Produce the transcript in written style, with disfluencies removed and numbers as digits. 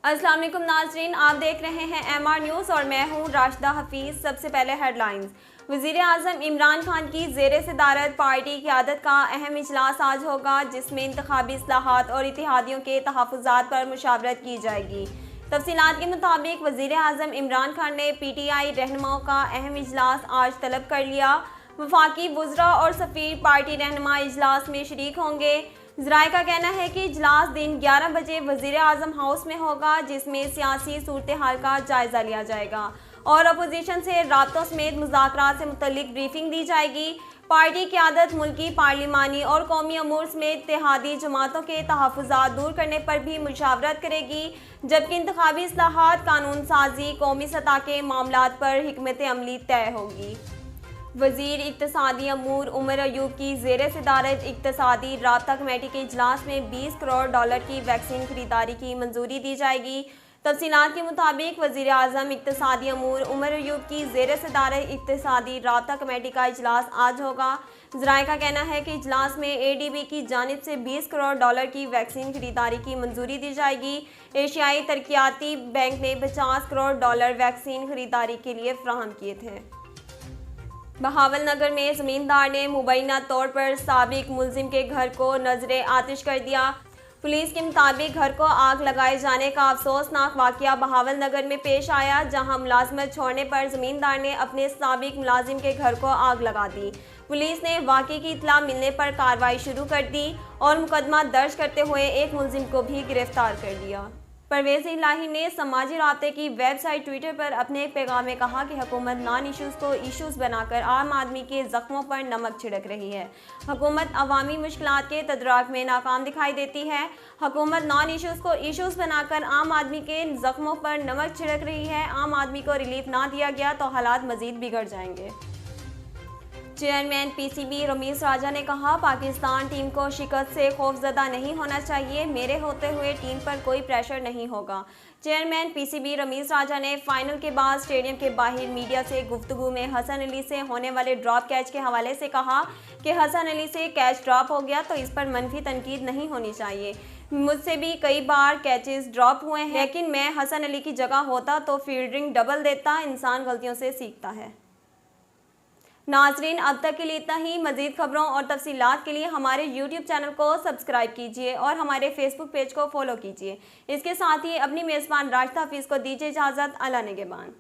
अस्सलाम वालेकुम नाज़रीन, आप देख रहे हैं MR न्यूज़ और मैं हूं राशिदा हफीज़। सबसे पहले हेडलाइंस। वज़ीर आज़म इमरान खान की ज़ेरे सदारत पार्टी क़यादत का अहम इजलास आज होगा, जिसमें इंतखाबी इस्लाहात और इत्तेहादियों के तहफ़्फ़ुज़ात पर मुशावरत की जाएगी। तफ़सीलात के मुताबिक वज़ीर आज़म इमरान खान ने PTI रहनुमाओं का अहम इजलास आज तलब कर लिया। वफाकी वुज़रा और सफ़ीर पार्टी रहनुमा इजलास में शरीक होंगे। ज़राए का कहना है कि इजलास दिन 11 बजे वज़ीर आज़म हाउस में होगा, जिसमें सियासी सूरत हाल का जायज़ा लिया जाएगा और अपोजिशन से राब्तों समेत मुज़ाकरात से मुतल्लिक ब्रीफिंग दी जाएगी। पार्टी क़यादत मुल्की पार्लिमानी और कौमी अमूर समेत इत्तेहादी जमातों के तहफ़्फ़ुज़ात दूर करने पर भी मुशावरत करेगी, जबकि इंतखाबी इस्लाहात, कानून साजी, कौमी सतह के मामलात पर हिकमत अमली तय होगी। वज़ीर इक़्तिसादी अमूर उमर अयूब की ज़ेरे सदारत इक़्तिसादी राब्ता कमेटी के इजलास में $20 करोड़ की वैक्सीन खरीदारी की मंजूरी दी जाएगी। तफसीलात के मुताबिक वज़ीर आज़म इक़्तिसादी अमूर उमर अयूब की ज़ेरे सदारत इक़्तिसादी राब्ता कमेटी का इजलास आज होगा। ज़राए का कहना है कि इजलास में ADB की जानिब से $20 करोड़ की वैक्सीन खरीदारी की मंजूरी दी जाएगी। एशियाई तरक्याती बैंक ने $50 करोड़ वैक्सीन खरीदारी के लिए फराहम किए थे। बहावलनगर में ज़मींदार ने मुबैना तौर पर साबिक मुलजिम के घर को नजरे आतिश कर दिया। पुलिस के मुताबिक घर को आग लगाए जाने का अफसोसनाक वाक़या बहावलनगर में पेश आया, जहां मुलाजमत छोड़ने पर ज़मींदार ने अपने साबिक मुलाजिम के घर को आग लगा दी। पुलिस ने वाक़े की इत्तला मिलने पर कार्रवाई शुरू कर दी और मुकदमा दर्ज करते हुए एक मुलजिम को भी गिरफ्तार कर लिया। परवेज़ इलाही ने समाजी राब्ते की वेबसाइट ट्विटर पर अपने एक पैगाम में कहा कि हुकूमत नॉन इशूज़ को इशूज़ बनाकर आम आदमी के ज़ख्मों पर नमक छिड़क रही है। हुकूमत अवामी मुश्किलात के तदराक में नाकाम दिखाई देती है। हुकूमत नॉन इशूज़ को इशूज़ बनाकर आम आदमी के ज़ख्मों पर नमक छिड़क रही है। आम आदमी को रिलीफ ना दिया गया तो हालात मज़ीद बिगड़ जाएंगे। चेयरमैन PCB रमीज़ राजा ने कहा, पाकिस्तान टीम को शिकस्त से खौफजदा नहीं होना चाहिए, मेरे होते हुए टीम पर कोई प्रेशर नहीं होगा। चेयरमैन PCB रमीज़ राजा ने फाइनल के बाद स्टेडियम के बाहर मीडिया से गुफ्तगू में हसन अली से होने वाले ड्रॉप कैच के हवाले से कहा कि हसन अली से कैच ड्रॉप हो गया तो इस पर मनफी तनकीद नहीं होनी चाहिए। मुझसे भी कई बार कैचेस ड्रॉप हुए हैं, लेकिन मैं हसन अली की जगह होता तो फील्डिंग डबल देता। इंसान गलतियों से सीखता है। नाजरीन, अब तक के लिए इतना ही। मज़ीद खबरों और तफसीलात के लिए हमारे YouTube चैनल को सब्सक्राइब कीजिए और हमारे Facebook पेज को फॉलो कीजिए। इसके साथ ही अपनी मेज़बान राशिदा हफीज़ को दीजिए इजाज़त। अल्लाह निगहबान।